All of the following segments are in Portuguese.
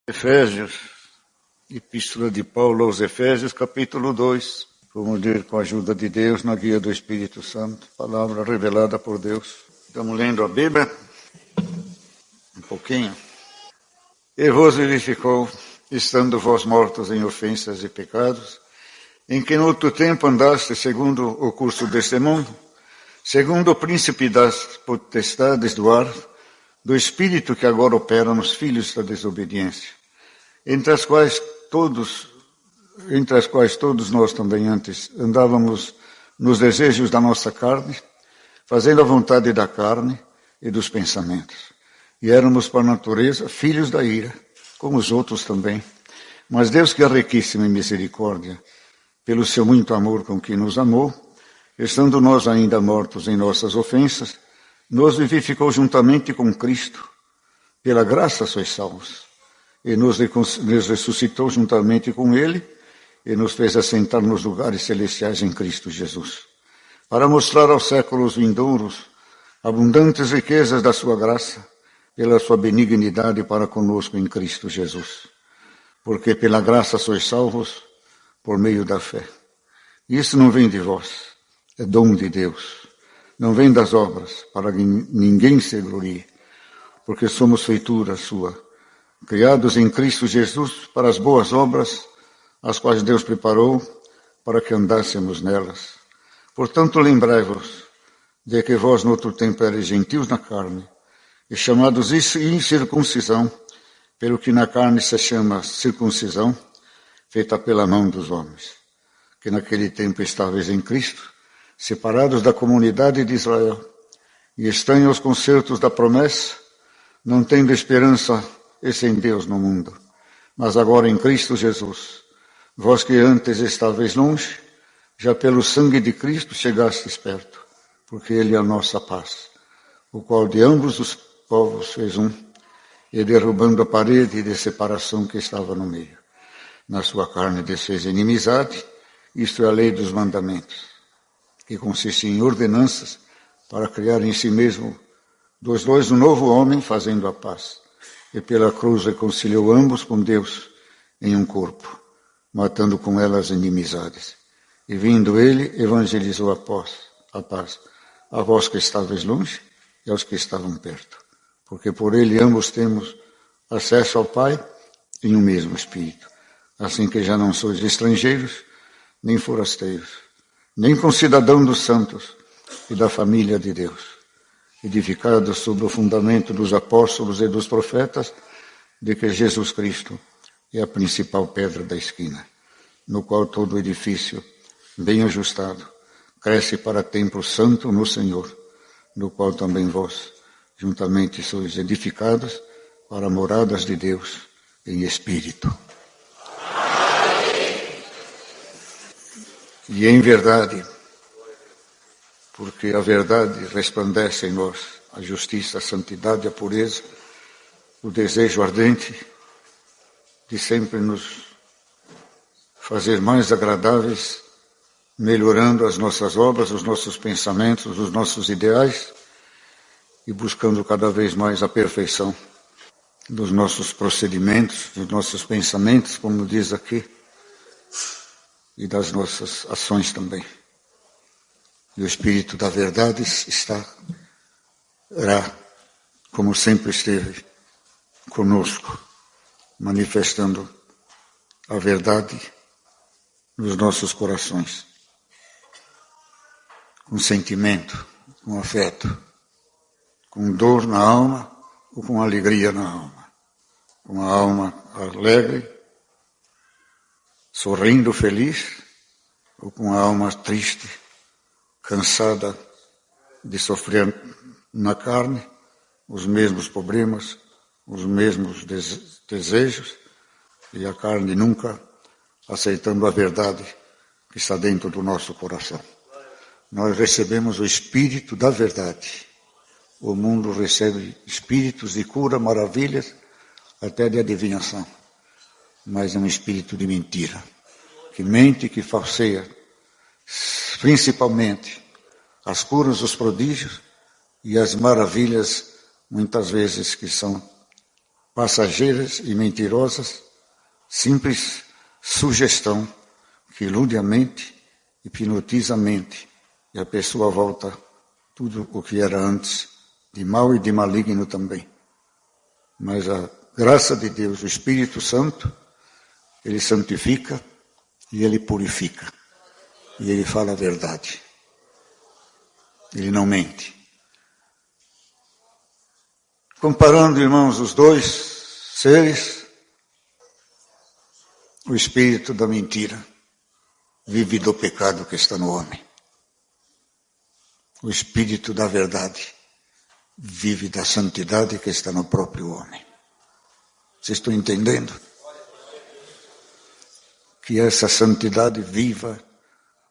Efésios, Epístola de Paulo aos Efésios, capítulo 2. Vamos ler com a ajuda de Deus, na guia do Espírito Santo, palavra revelada por Deus. Estamos lendo a Bíblia, um pouquinho. E vos vivificou, estando vós mortos em ofensas e pecados, em que no outro tempo andaste segundo o curso deste mundo, segundo o príncipe das potestades do ar, do Espírito que agora opera nos filhos da desobediência, entre as quais todos nós também antes andávamos nos desejos da nossa carne, fazendo a vontade da carne e dos pensamentos. E éramos por natureza filhos da ira, como os outros também. Mas Deus, que é riquíssimo em misericórdia, pelo seu muito amor com que nos amou, estando nós ainda mortos em nossas ofensas, nos vivificou juntamente com Cristo. Pela graça sois salvos. E nos ressuscitou juntamente com Ele, e nos fez assentar nos lugares celestiais em Cristo Jesus, para mostrar aos séculos vindouros abundantes riquezas da sua graça, pela sua benignidade para conosco em Cristo Jesus. Porque pela graça sois salvos, por meio da fé. Isso não vem de vós, é dom de Deus. Não vem das obras, para que ninguém se glorie, porque somos feitura sua, criados em Cristo Jesus para as boas obras, as quais Deus preparou para que andássemos nelas. Portanto, lembrai-vos de que vós no outro tempo eres gentios na carne, e chamados incircuncisão, pelo que na carne se chama circuncisão, feita pela mão dos homens, que naquele tempo estáveis em Cristo, separados da comunidade de Israel, e estranhos aos concertos da promessa, não tendo esperança e sem Deus no mundo. Mas agora em Cristo Jesus, vós que antes estáveis longe, já pelo sangue de Cristo chegastes perto, porque Ele é a nossa paz, o qual de ambos os povos fez um, e derrubando a parede de separação que estava no meio. Na sua carne desfez inimizade, isto é a lei dos mandamentos, que consiste em ordenanças para criar em si mesmo dos dois um novo homem, fazendo a paz. E pela cruz reconciliou ambos com Deus em um corpo, matando com ela as inimizades. E vindo ele, evangelizou a paz, a vós que estáveis longe e aos que estavam perto. Porque por ele ambos temos acesso ao Pai em um mesmo Espírito. Assim que já não sois estrangeiros, nem forasteiros, nem concidadão dos santos e da família de Deus, edificados sobre o fundamento dos apóstolos e dos profetas, de que Jesus Cristo é a principal pedra da esquina, no qual todo o edifício, bem ajustado, cresce para templo santo no Senhor, no qual também vós, juntamente sois edificados para moradas de Deus em Espírito. E em verdade, porque a verdade resplandece em nós a justiça, a santidade, a pureza, o desejo ardente de sempre nos fazer mais agradáveis, melhorando as nossas obras, os nossos pensamentos, os nossos ideais e buscando cada vez mais a perfeição dos nossos procedimentos, dos nossos pensamentos, como diz aqui, e das nossas ações também. E o Espírito da verdade estará, como sempre esteve, conosco, manifestando a verdade nos nossos corações, com sentimento, com afeto, com dor na alma ou com alegria na alma, com a alma alegre, sorrindo, feliz, ou com a alma triste, cansada de sofrer na carne os mesmos problemas, os mesmos desejos, e a carne nunca aceitando a verdade que está dentro do nosso coração. Nós recebemos o Espírito da verdade. O mundo recebe espíritos de cura, maravilhas, até de adivinhação. Mas é um espírito de mentira, que mente e que falseia, principalmente as curas, os prodígios e as maravilhas, muitas vezes que são passageiras e mentirosas, simples sugestão que ilude a mente, hipnotiza a mente, e a pessoa volta tudo o que era antes, de mal e de maligno também. Mas a graça de Deus, o Espírito Santo, ele santifica e ele purifica. E ele fala a verdade. Ele não mente. Comparando, irmãos, os dois seres, o espírito da mentira vive do pecado que está no homem. O espírito da verdade vive da santidade que está no próprio homem. Vocês estão entendendo? Que essa santidade viva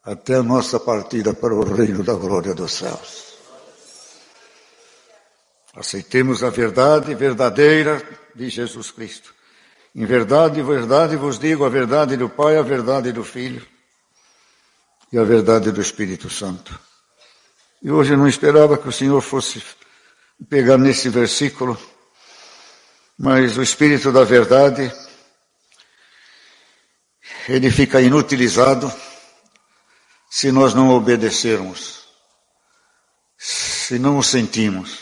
até a nossa partida para o reino da glória dos céus. Aceitemos a verdade verdadeira de Jesus Cristo. Em verdade, verdade vos digo, a verdade do Pai, a verdade do Filho e a verdade do Espírito Santo. E hoje eu não esperava que o Senhor fosse pegar nesse versículo, mas o Espírito da verdade, ele fica inutilizado se nós não obedecermos, se não o sentimos,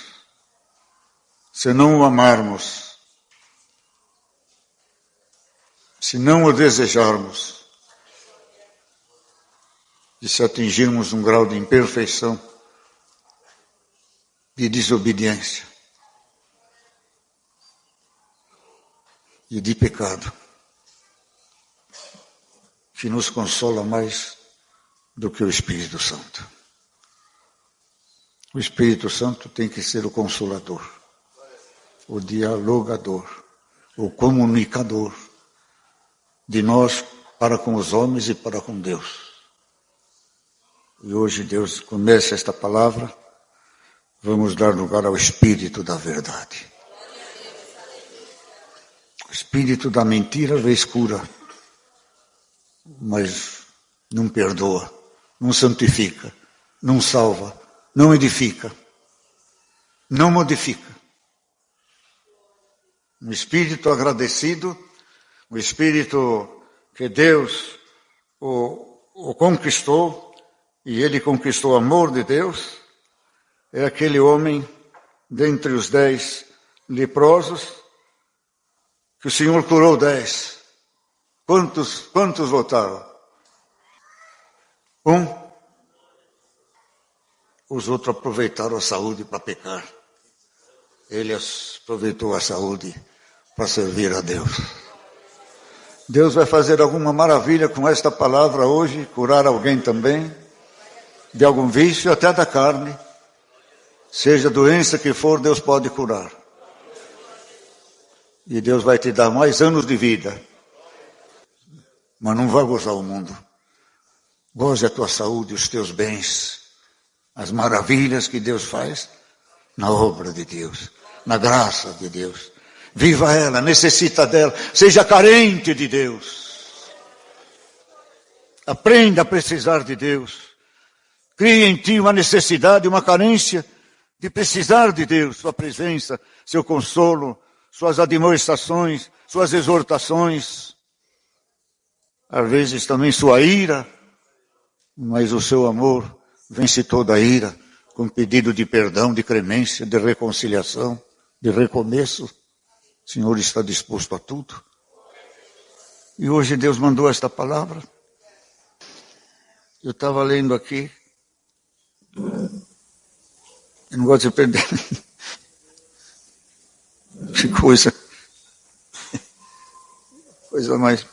se não o amarmos, se não o desejarmos, e se atingirmos um grau de imperfeição, de desobediência e de pecado, que nos consola mais do que o Espírito Santo. O Espírito Santo tem que ser o consolador, o dialogador, o comunicador de nós para com os homens e para com Deus. E hoje Deus começa esta palavra, vamos dar lugar ao Espírito da verdade. O Espírito da mentira às vezes cura, mas não perdoa, não santifica, não salva, não edifica, não modifica. Um espírito agradecido, um espírito que Deus o conquistou, e ele conquistou o amor de Deus, é aquele homem, dentre os 10 leprosos, que o Senhor curou 10. Quantos votaram? 1. Os outros aproveitaram a saúde para pecar. Ele aproveitou a saúde para servir a Deus. Deus vai fazer alguma maravilha com esta palavra hoje, curar alguém também, de algum vício, até da carne. Seja a doença que for, Deus pode curar. E Deus vai te dar mais anos de vida. Mas não vai gozar o mundo. Goze a tua saúde, os teus bens, as maravilhas que Deus faz na obra de Deus, na graça de Deus. Viva ela, necessita dela, seja carente de Deus. Aprenda a precisar de Deus. Crie em ti uma necessidade, uma carência de precisar de Deus, sua presença, seu consolo, suas admoestações, suas exortações. Às vezes também sua ira, mas o seu amor vence toda a ira, com pedido de perdão, de clemência, de reconciliação, de recomeço. O Senhor está disposto a tudo. E hoje Deus mandou esta palavra. Eu estava lendo aqui. Eu não gosto de perder. Que coisa. Coisa mais.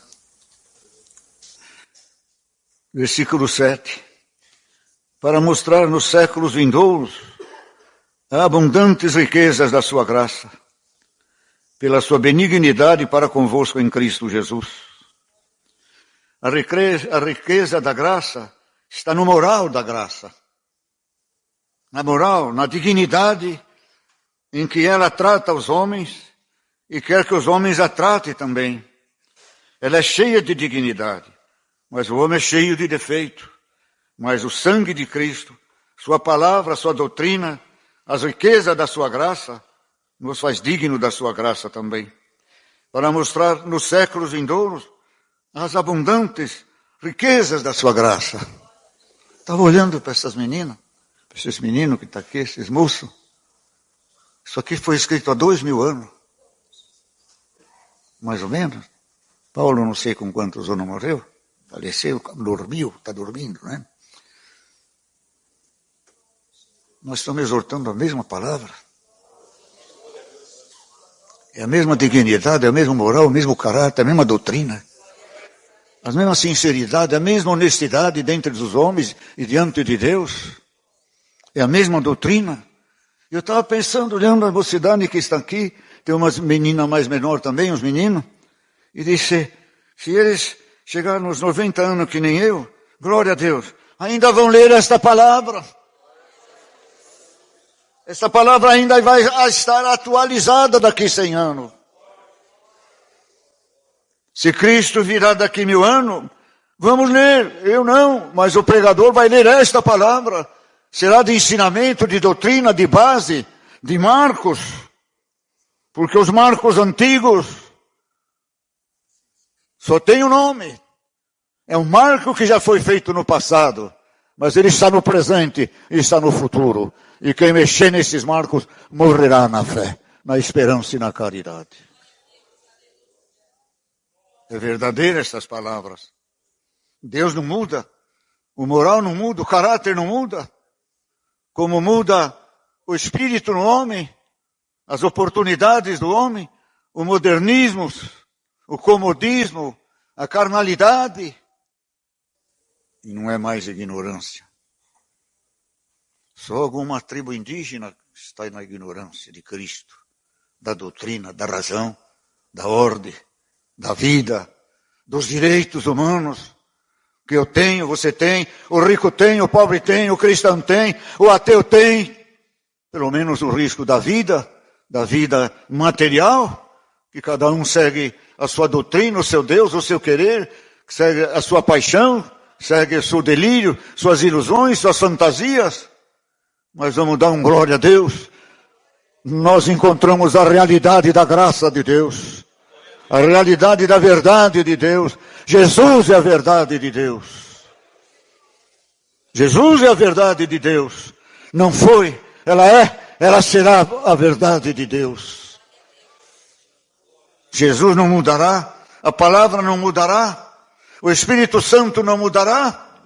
Versículo 7. Para mostrar nos séculos vindouros as abundantes riquezas da sua graça, pela sua benignidade para convosco em Cristo Jesus. A riqueza da graça está no moral da graça. Na moral, na dignidade em que ela trata os homens e quer que os homens a tratem também. Ela é cheia de dignidade, mas o homem é cheio de defeito. Mas o sangue de Cristo, sua palavra, sua doutrina, as riquezas da sua graça, nos faz digno da sua graça também, para mostrar nos séculos vindouros as abundantes riquezas da sua graça. Estava olhando para essas meninas, para esses meninos que estão aqui, esses moços. Isso aqui foi escrito há 2000 anos, mais ou menos. Paulo, não sei com quantos anos morreu, faleceu, dormiu, está dormindo, né? Nós estamos exortando a mesma palavra. É a mesma dignidade, é a mesma moral, o mesmo caráter, a mesma doutrina. A mesma sinceridade, a mesma honestidade dentre os homens e diante de Deus. É a mesma doutrina. Eu estava pensando, olhando a mocidade que está aqui, tem umas meninas mais menor também, uns meninos, e disse, se eles chegarem nos 90 anos que nem eu, glória a Deus, ainda vão ler esta palavra. Essa palavra ainda vai estar atualizada daqui 100 anos. Se Cristo virá daqui 1000 anos, vamos ler. Eu não, mas o pregador vai ler esta palavra. Será de ensinamento, de doutrina, de base, de marcos. Porque os marcos antigos só tem um nome. É um marco que já foi feito no passado. Mas ele está no presente e está no futuro. E quem mexer nesses marcos morrerá na fé, na esperança e na caridade. É verdadeira essas palavras. Deus não muda. O moral não muda, o caráter não muda. Como muda o espírito no homem, as oportunidades do homem, o modernismo, o comodismo, a carnalidade. E não é mais ignorância. Só alguma tribo indígena está na ignorância de Cristo, da doutrina, da razão, da ordem, da vida, dos direitos humanos, que eu tenho, você tem, o rico tem, o pobre tem, o cristão tem, o ateu tem, pelo menos o risco da vida material, que cada um segue a sua doutrina, o seu Deus, o seu querer, segue a sua paixão, segue o seu delírio, suas ilusões, suas fantasias. Mas vamos dar glória a Deus. Nós encontramos a realidade da graça de Deus. A realidade da verdade de Deus. Jesus é a verdade de Deus. Jesus é a verdade de Deus. Não foi, ela é, ela será a verdade de Deus. Jesus não mudará, a palavra não mudará, o Espírito Santo não mudará.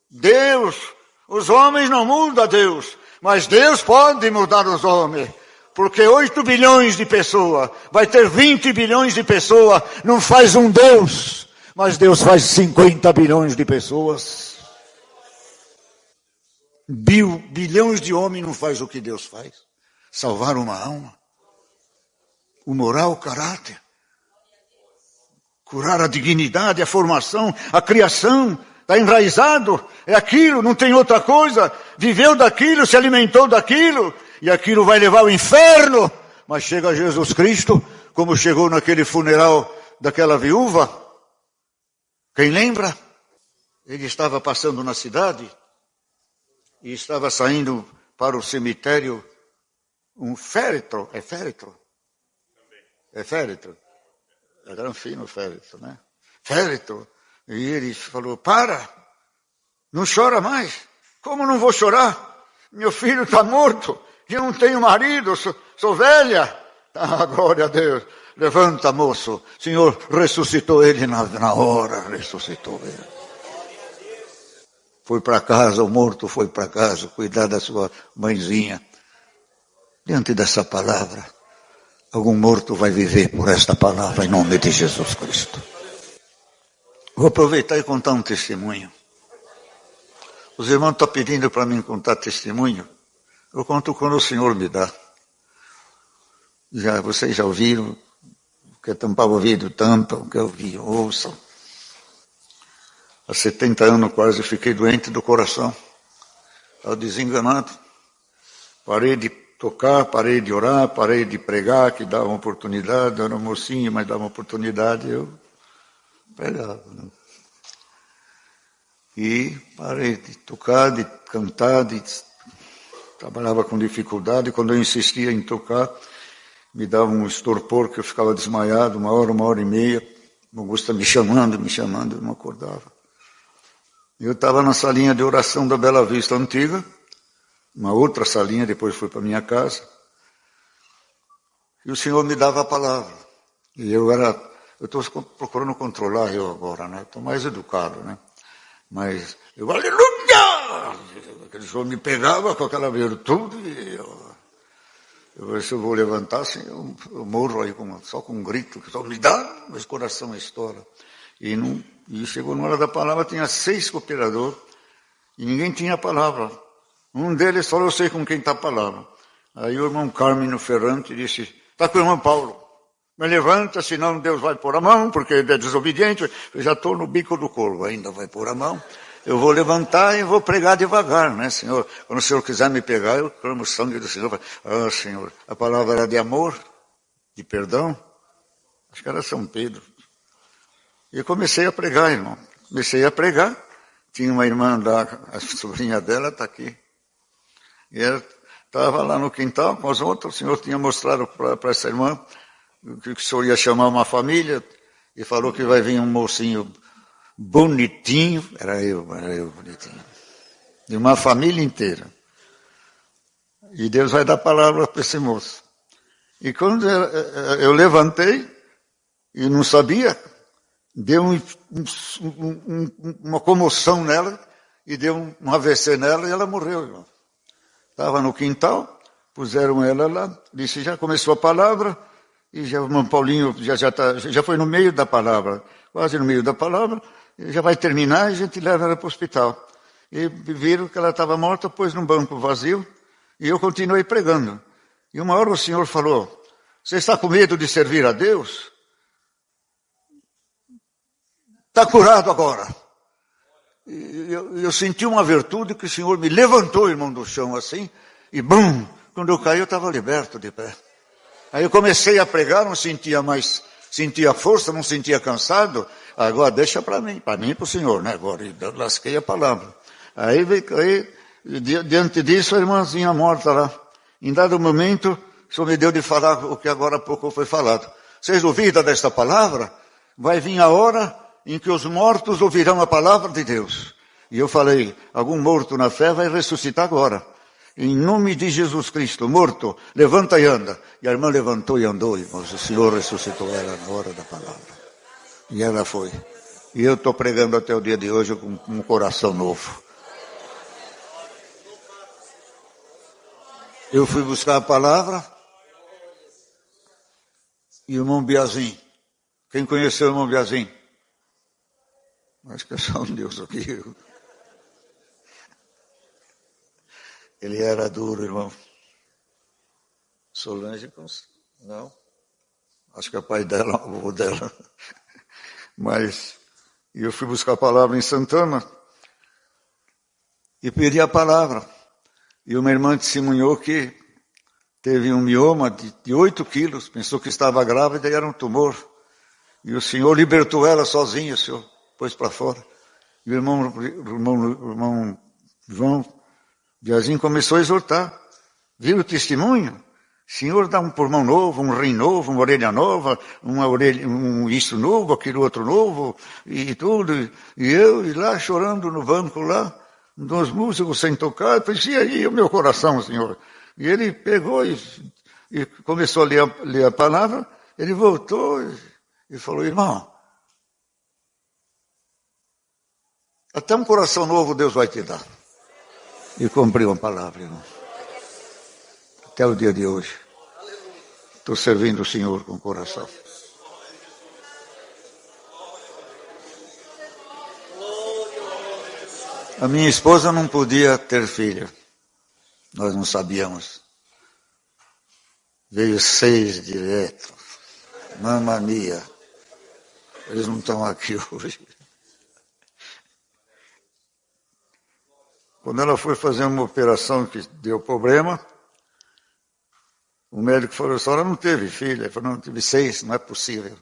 Deus, os homens não mudam Deus, mas Deus pode mudar os homens. Porque 8 bilhões de pessoas, vai ter 20 bilhões de pessoas, não faz um Deus, mas Deus faz 50 bilhões de pessoas. Bilhões de homens não faz o que Deus faz. Salvar uma alma. O moral, o caráter. Curar a dignidade, a formação, a criação. Está enraizado, é aquilo, não tem outra coisa. Viveu daquilo, se alimentou daquilo. E aquilo vai levar ao inferno. Mas chega Jesus Cristo, como chegou naquele funeral daquela viúva. Quem lembra? Ele estava passando na cidade e estava saindo para o cemitério um féretro. É féretro? É féretro. É granfino féretro, né? Féretro. E ele falou, para, não chora mais. Como não vou chorar? Meu filho está morto. Eu não tenho marido, sou velha. Ah, glória a Deus. Levanta, moço. O Senhor ressuscitou ele na hora, ressuscitou ele. Foi para casa, o morto foi para casa, cuidar da sua mãezinha. Diante dessa palavra, algum morto vai viver por esta palavra, em nome de Jesus Cristo. Vou aproveitar e contar um testemunho. Os irmãos estão pedindo para mim contar testemunho. Eu conto quando o Senhor me dá. Vocês já ouviram, que tampar o ouvido, tampam, o que eu ouvi, ouçam. Há 70 anos quase fiquei doente do coração. Estava desenganado. Parei de tocar, parei de orar, parei de pregar, que dava uma oportunidade. Eu era um mocinho, mas dava uma oportunidade, eu pregava. Né? E parei de tocar, de cantar, trabalhava com dificuldade, quando eu insistia em tocar, me dava um estorpor que eu ficava desmaiado, 1 hora, 1 hora e meia, Augusta me chamando, eu não acordava. Eu estava na salinha de oração da Bela Vista Antiga, uma outra salinha, depois fui para minha casa, e o Senhor me dava a palavra. E eu estou procurando controlar eu agora, né? Estou mais educado, né? Mas eu, aleluia! Aquele Senhor me pegava com aquela virtude e se eu vou levantar assim, eu morro aí só com um grito, que só me dá, mas o coração estoura. E chegou na hora da palavra, tinha 6 cooperadores, e ninguém tinha a palavra. Um deles falou, eu sei com quem está a palavra. Aí o irmão Carmino Ferrante disse, está com o irmão Paulo. Mas levanta, senão Deus vai pôr a mão, porque ele é desobediente. Eu já estou no bico do corvo, ainda vai pôr a mão. Eu vou levantar e vou pregar devagar, né, Senhor? Quando o Senhor quiser me pegar, eu clamo o sangue do Senhor. Ah, Senhor, a palavra era de amor, de perdão. Acho que era São Pedro. E eu comecei a pregar, irmão. Comecei a pregar. Tinha uma irmã lá, a sobrinha dela está aqui. E ela estava lá no quintal com as outras. O Senhor tinha mostrado para essa irmã que o Senhor ia chamar uma família e falou que vai vir um mocinho bonitinho. Era eu bonitinho. De uma família inteira. E Deus vai dar palavra para esse moço. E quando eu levantei e não sabia, deu uma comoção nela e deu um AVC nela e ela morreu, irmão. Estava no quintal, puseram ela lá, disse, já começou a palavra, e já o irmão Paulinho já foi no meio da palavra, quase no meio da palavra, já vai terminar e a gente leva ela para o hospital. E viram que ela estava morta, pôs num banco vazio, e eu continuei pregando. E uma hora o Senhor falou, você está com medo de servir a Deus? Está curado agora. E eu senti uma virtude que o Senhor me levantou, irmão, do chão assim, e bum, quando eu caí eu estava liberto de pé. Aí eu comecei a pregar, não sentia mais, sentia força, não sentia cansado. Agora deixa para mim e para o Senhor, né? Agora eu lasquei a palavra. Aí diante disso a irmãzinha morta lá. Em dado momento, o Senhor me deu de falar o que agora há pouco foi falado. Vocês duvidam desta palavra? Vai vir a hora em que os mortos ouvirão a palavra de Deus. E eu falei, algum morto na fé vai ressuscitar agora. Em nome de Jesus Cristo, morto, levanta e anda. E a irmã levantou e andou, irmãos. O Senhor ressuscitou ela na hora da palavra. E ela foi. E eu estou pregando até o dia de hoje com um coração novo. Eu fui buscar a palavra. E o irmão Biazin. Quem conheceu o irmão Biazin? Acho que é só um Deus aqui. Ele era duro, irmão. Solange, não. Acho que é pai dela, avô dela. Mas eu fui buscar a palavra em Santana e pedi a palavra. E uma irmã testemunhou que teve um mioma de 8 quilos, pensou que estava grávida e era um tumor. E o Senhor libertou ela sozinha, o Senhor pôs para fora. E o irmão João Biazin começou a exortar. Viu o testemunho? O Senhor dá um pulmão novo, um rim novo, uma orelha nova, isso novo, aquilo outro novo, e tudo. E eu lá chorando no banco lá, dos músicos sem tocar, eu pensei, e aí o meu coração, Senhor? E ele pegou e começou a ler a palavra, ele voltou e falou, irmão, até um coração novo Deus vai te dar. E cumpriu a palavra, irmão. Até o dia de hoje. Estou servindo o Senhor com o coração. A minha esposa não podia ter filho. Nós não sabíamos. Veio 6 direto. Mamma mia. Eles não estão aqui hoje. Quando ela foi fazer uma operação que deu problema, o médico falou, a senhora não teve filho. Ele falou, não, tive 6, não é possível.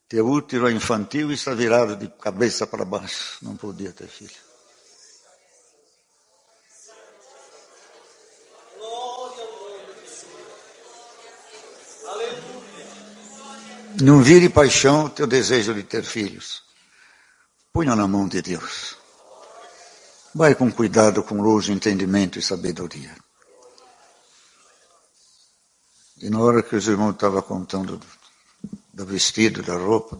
Teu útero infantil está virado de cabeça para baixo. Não podia ter filho. Não vire paixão o teu desejo de ter filhos. Ponha na mão de Deus. Vai com cuidado, com luz, entendimento e sabedoria. E na hora que os irmãos estavam contando do vestido, da roupa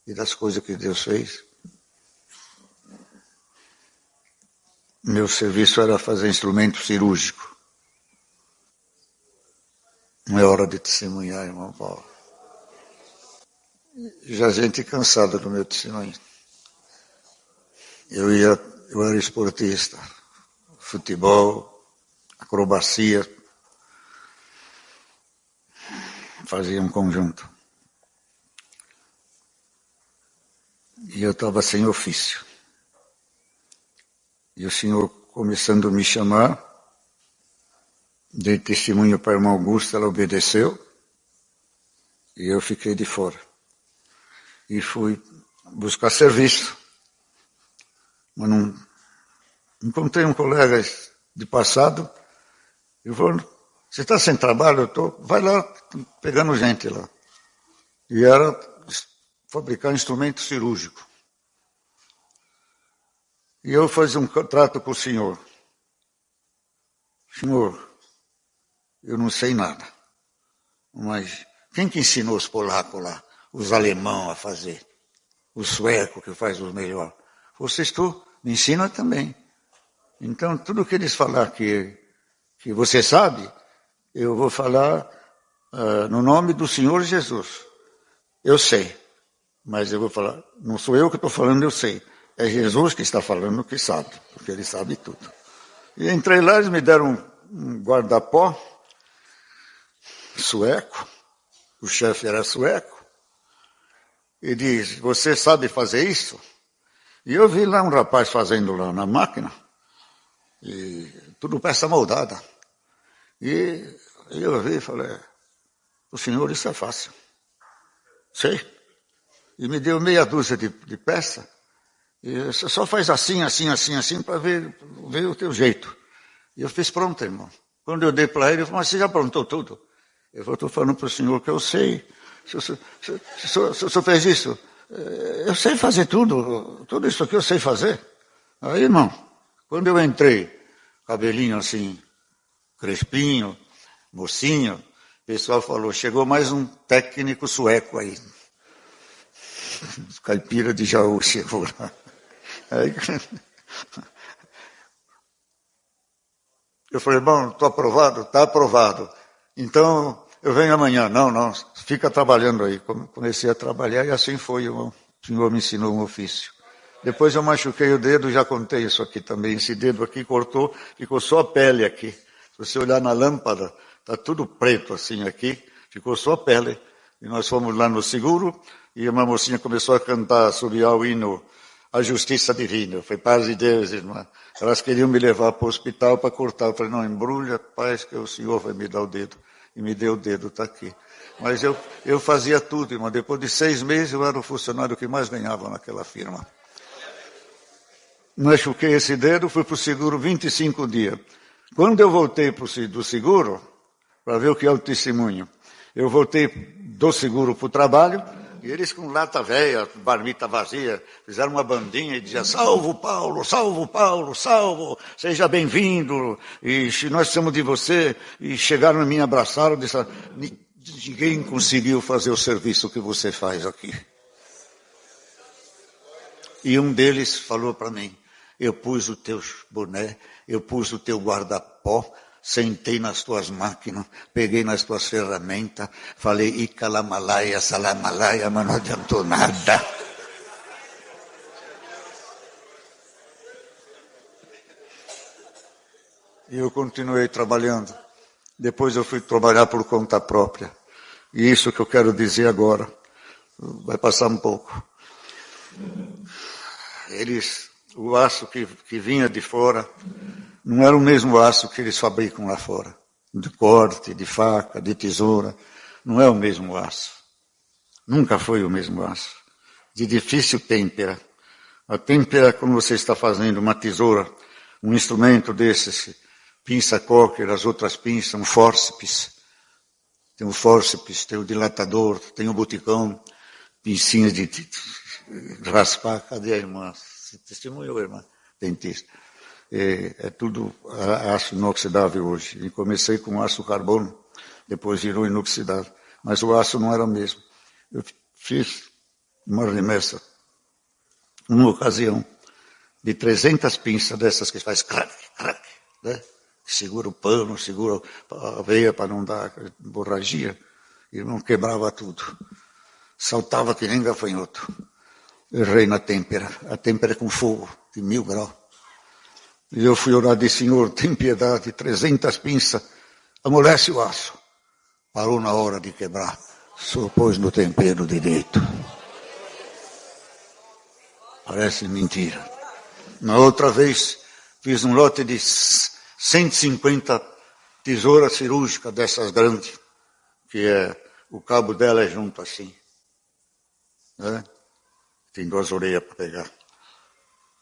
e das coisas que Deus fez, meu serviço era fazer instrumento cirúrgico. Não é hora de testemunhar, irmão Paulo. Já gente cansada do meu testemunho. Eu era esportista, futebol, acrobacia, fazia um conjunto. E eu estava sem ofício. E o Senhor começando a me chamar, dei testemunho para a irmã Augusta, ela obedeceu, e eu fiquei de fora. E fui buscar serviço. Mas não encontrei um colega de passado, ele falou, você está sem trabalho? Eu estou, vai lá, pegando gente lá. E era fabricar instrumento cirúrgico. E eu fazia um contrato com o senhor. Senhor, eu não sei nada, mas quem que ensinou os polacos lá, os alemãos a fazer? Os suecos que faz os melhores? Vocês me ensinam também. Então, tudo que eles falar que você sabe, eu vou falar no nome do Senhor Jesus. Eu sei, mas eu vou falar, não sou eu que estou falando, eu sei. É Jesus que está falando que sabe, porque ele sabe tudo. E entrei lá, eles me deram um guarda-pó sueco, o chefe era sueco, e diz, você sabe fazer isso? E eu vi lá um rapaz fazendo lá na máquina, e tudo peça moldada. E eu vi e falei, o senhor, isso é fácil. Sei. E me deu meia dúzia de peça, e você só faz assim, assim, assim, assim, para ver o teu jeito. E eu fiz pronto, irmão. Quando eu dei para ele, ele falou, mas você já aprontou tudo? Eu falei, estou falando para o senhor que eu sei. Se o senhor fez isso, eu sei fazer tudo isso aqui eu sei fazer. Aí, irmão, quando eu entrei, cabelinho assim, crespinho, mocinho, o pessoal falou, chegou mais um técnico sueco aí. Caipira de Jaú chegou lá. Aí, eu falei, bom, estou aprovado? Está aprovado. Então, eu venho amanhã. Não, fica trabalhando aí. Comecei a trabalhar e assim foi. O senhor me ensinou um ofício. Depois eu machuquei o dedo, já contei isso aqui também. Esse dedo aqui cortou, ficou só a pele aqui. Se você olhar na lâmpada, está tudo preto assim aqui, ficou só a pele. E nós fomos lá no seguro e uma mocinha começou a cantar, assobiar o hino A Justiça Divina. Foi paz de Deus, irmã. Elas queriam me levar para o hospital para cortar. Eu falei, não, embrulha, paz, que o senhor vai me dar o dedo. E me deu o dedo, está aqui. Mas eu fazia tudo, irmão. Depois de 6 meses, eu era o funcionário que mais ganhava naquela firma. Machuquei esse dedo, fui para o seguro 25 dias. Quando eu voltei do seguro, para ver o que é o testemunho, eu voltei do seguro para o trabalho, e eles com lata velha, marmita vazia, fizeram uma bandinha e diziam, salvo Paulo, salvo, seja bem-vindo, e nós somos de você, e chegaram a mim, abraçaram, disseram, ninguém conseguiu fazer o serviço que você faz aqui. E um deles falou para mim, eu pus o teu boné, eu pus o teu guarda-pó, sentei nas tuas máquinas, peguei nas tuas ferramentas, falei, Ikalamalaia, Salamalaia, mas não adiantou nada. E eu continuei trabalhando. Depois eu fui trabalhar por conta própria. E isso que eu quero dizer agora, vai passar um pouco. O aço que vinha de fora, não era o mesmo aço que eles fabricam lá fora. De corte, de faca, de tesoura. Não é o mesmo aço. Nunca foi o mesmo aço. De difícil têmpera. A têmpera, quando você está fazendo uma tesoura, um instrumento desses, pinça cocker, as outras pinças, um fórceps. tem o fórceps, tem o dilatador, tem o boticão, pincinhas de raspar. Cadê a irmã? Você testemunhou, irmã? Dentista. É tudo aço inoxidável hoje. E comecei com aço carbono, depois virou inoxidável. Mas o aço não era o mesmo. Eu fiz uma remessa, numa ocasião, de 300 pinças dessas que faz crack, crack, né? Segura o pano, segura a veia para não dar hemorragia, e não quebrava tudo. Saltava que nem gafanhoto. Errei na têmpera. A têmpera é com fogo, de 1000 graus. E eu fui orar de Senhor, tem piedade, 300 pinças, amolece o aço. Parou na hora de quebrar, só pôs no tempero direito. Parece mentira. Na outra vez, fiz um lote de 150 tesouras cirúrgicas dessas grandes, que o cabo dela é junto assim, né? Tem 2 orelhas para pegar.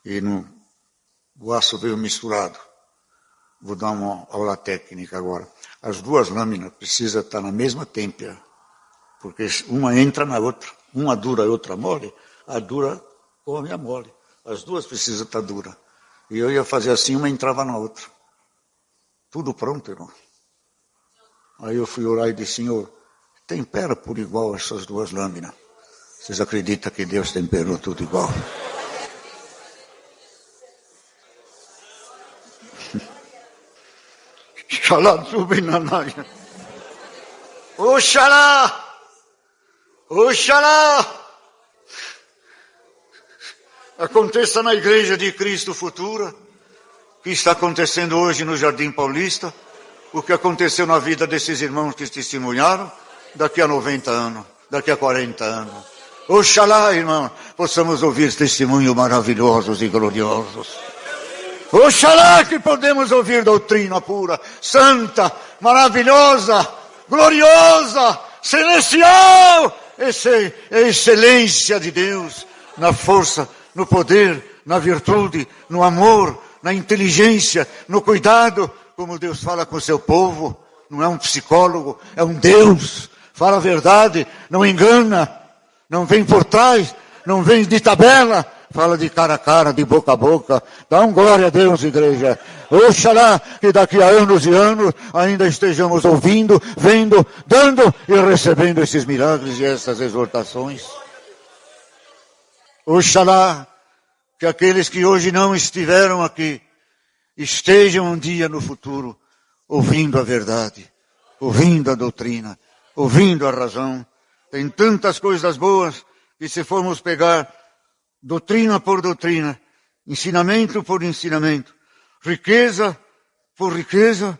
E o aço veio misturado. Vou dar uma aula técnica agora. As 2 lâminas precisam estar na mesma têmpera, porque uma entra na outra. Uma dura e outra mole, a dura come a mole. As 2 precisam estar duras. E eu ia fazer assim, uma entrava na outra. Tudo pronto, irmão. Aí eu fui orar e disse, Senhor, tempera por igual essas 2 lâminas. Vocês acreditam que Deus temperou tudo igual? Xalá, subinanaia. Oxalá! Oxalá! Aconteça na Igreja de Cristo Futura, que está acontecendo hoje no Jardim Paulista, o que aconteceu na vida desses irmãos que testemunharam, daqui a 90 anos, daqui a 40 anos. Oxalá, irmão, possamos ouvir testemunhos maravilhosos e gloriosos. Oxalá que podemos ouvir doutrina pura, santa, maravilhosa, gloriosa, celestial. Essa é a excelência de Deus, na força, no poder, na virtude, no amor, na inteligência, no cuidado, como Deus fala com o seu povo. Não é um psicólogo, é um Deus. Fala a verdade, não engana, não vem por trás, não vem de tabela, fala de cara a cara, de boca a boca. Dá um glória a Deus, igreja. Oxalá que daqui a anos e anos ainda estejamos ouvindo, vendo, dando e recebendo esses milagres e essas exortações. Oxalá que aqueles que hoje não estiveram aqui estejam um dia no futuro ouvindo a verdade, ouvindo a doutrina, ouvindo a razão. Tem tantas coisas boas que, se formos pegar doutrina por doutrina, ensinamento por ensinamento, riqueza por riqueza,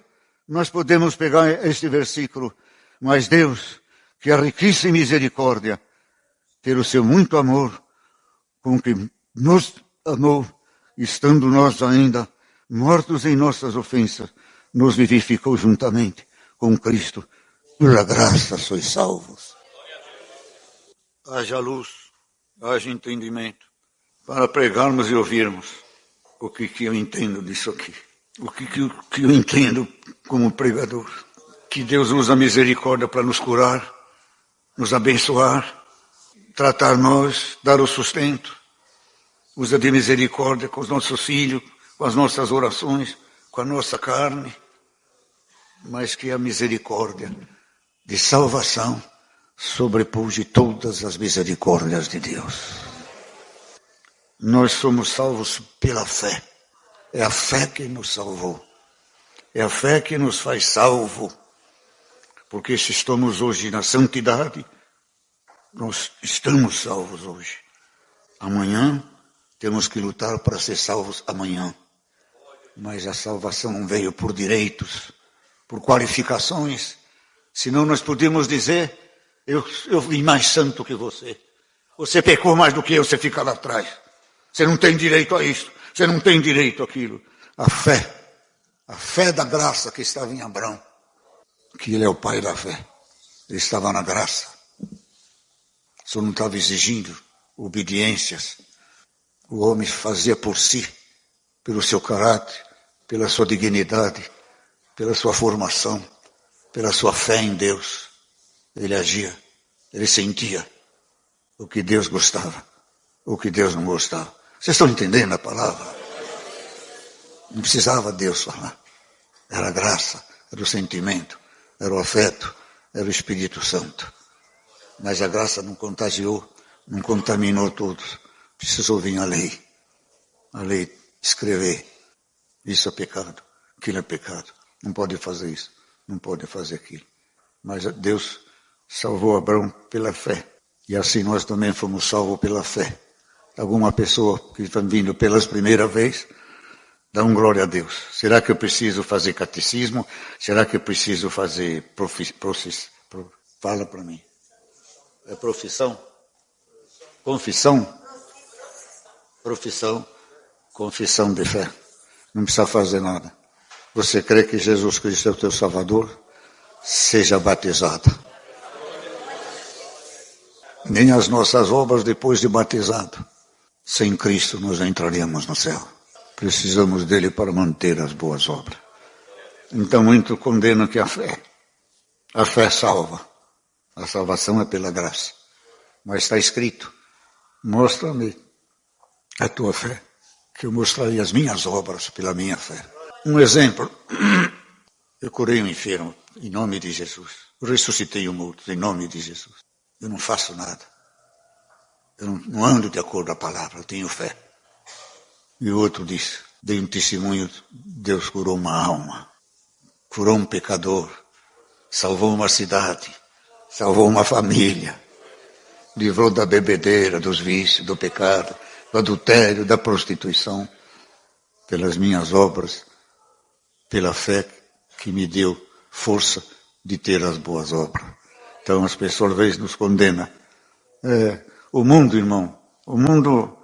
nós podemos pegar este versículo. Mas Deus, que é riquíssimo em misericórdia, pelo seu muito amor, com que nos amou, estando nós ainda mortos em nossas ofensas, nos vivificou juntamente com Cristo. Pela graça sois salvos. Haja luz, haja entendimento, para pregarmos e ouvirmos o que eu entendo disso aqui. O que eu entendo como pregador. Que Deus usa a misericórdia para nos curar, nos abençoar, tratar nós, dar o sustento. Usa de misericórdia com os nossos filhos, com as nossas orações, com a nossa carne. Mas que a misericórdia de salvação sobrepuja todas as misericórdias de Deus. Nós somos salvos pela fé. É a fé que nos salvou. É a fé que nos faz salvo. Porque se estamos hoje na santidade, nós estamos salvos hoje. Amanhã temos que lutar para ser salvos amanhã. Mas a salvação não veio por direitos, por qualificações. Senão nós podemos dizer, eu vim mais santo que você. Você pecou mais do que eu, você fica lá atrás. Você não tem direito a isso, você não tem direito àquilo. A fé da graça que estava em Abraão, que ele é o pai da fé. Ele estava na graça. Só não estava exigindo obediências. O homem fazia por si, pelo seu caráter, pela sua dignidade, pela sua formação, pela sua fé em Deus. ele agia, ele sentia o que Deus gostava, o que Deus não gostava. Vocês estão entendendo a palavra? Não precisava Deus falar. Era a graça, era o sentimento, era o afeto, era o Espírito Santo. Mas a graça não contagiou, não contaminou todos. Precisou vir a lei. A lei escrever. Isso é pecado, aquilo é pecado. Não pode fazer isso, não pode fazer aquilo. Mas Deus salvou Abraão pela fé. E assim nós também fomos salvos pela fé. Alguma pessoa que está vindo pela primeira vez, dá um glória a Deus. Será que eu preciso fazer catecismo? Será que eu preciso fazer fala para mim. É profissão? Confissão? Profissão, confissão de fé. Não precisa fazer nada. Você crê que Jesus Cristo é o teu Salvador? Seja batizado. Nem as nossas obras depois de batizado. Sem Cristo nós não entraríamos no céu. Precisamos dele para manter as boas obras. Então muito condenam que a fé salva. A salvação é pela graça. Mas está escrito, mostra-me a tua fé, que eu mostrarei as minhas obras pela minha fé. Um exemplo, eu curei um enfermo, em nome de Jesus. Eu ressuscitei um morto, em nome de Jesus. Eu não faço nada. Eu não ando de acordo com a palavra, eu tenho fé. E o outro disse, dei um testemunho, Deus curou uma alma, curou um pecador, salvou uma cidade, salvou uma família, livrou da bebedeira, dos vícios, do pecado, do adultério, da prostituição, pelas minhas obras, pela fé que me deu força de ter as boas obras. Então as pessoas às vezes nos condenam. O mundo, irmão, o mundo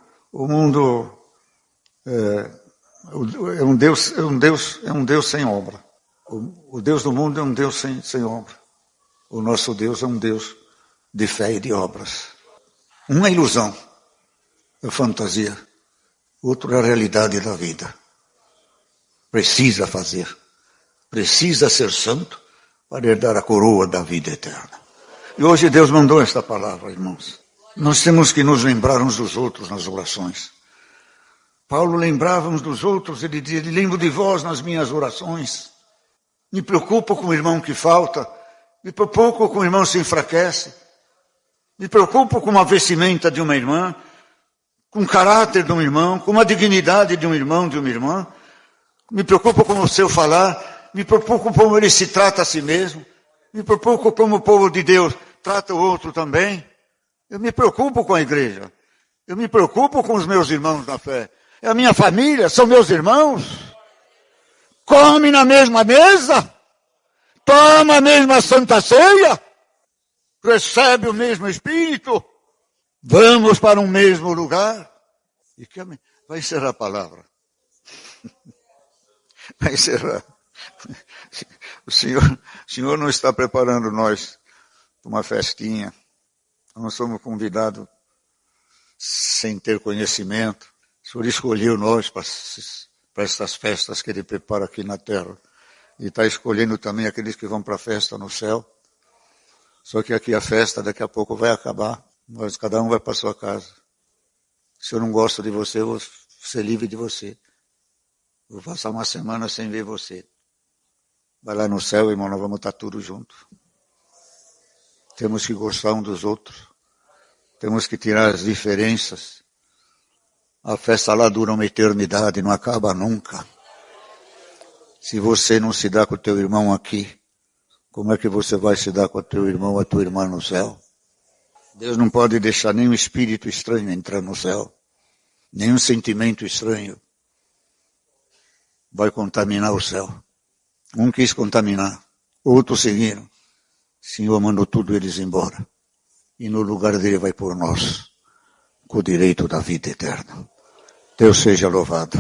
é um Deus sem obra. O Deus do mundo é um Deus sem obra. O nosso Deus é um Deus de fé e de obras. Um é ilusão, é fantasia. Outro é a realidade da vida. Precisa fazer. Precisa ser santo para herdar a coroa da vida eterna. E hoje Deus mandou esta palavra, irmãos. Nós temos que nos lembrar uns dos outros nas orações. Paulo lembrava uns dos outros, ele dizia, lembro de vós nas minhas orações. Me preocupo com o irmão que falta, me preocupo com o irmão que se enfraquece, me preocupo com a vestimenta de uma irmã, com o caráter de um irmão, com a dignidade de um irmão, de uma irmã, me preocupo com o seu falar, me preocupo como ele se trata a si mesmo, me preocupo como o povo de Deus trata o outro também. Eu me preocupo com a igreja, eu me preocupo com os meus irmãos na fé. É a minha família, são meus irmãos. Come na mesma mesa, toma a mesma santa ceia, recebe o mesmo Espírito, vamos para um mesmo lugar. E vai encerrar a palavra. Vai encerrar. O Senhor não está preparando nós para uma festinha. Nós somos convidados sem ter conhecimento. O Senhor escolheu nós para estas festas que Ele prepara aqui na terra. E está escolhendo também aqueles que vão para a festa no céu. Só que aqui a festa daqui a pouco vai acabar. Mas cada um vai para a sua casa. Se eu não gosto de você, eu vou ser livre de você. Vou passar uma semana sem ver você. Vai lá no céu, irmão, nós vamos estar tudo juntos. Temos que gostar um dos outros. Temos que tirar as diferenças. A festa lá dura uma eternidade, não acaba nunca. Se você não se dá com o teu irmão aqui, como é que você vai se dar com o teu irmão ou a tua irmã no céu? Deus não pode deixar nenhum espírito estranho entrar no céu. Nenhum sentimento estranho vai contaminar o céu. Um quis contaminar, outros seguiram. O Senhor mandou tudo eles embora. E no lugar dele vai por nós, com o direito da vida eterna. Deus seja louvado.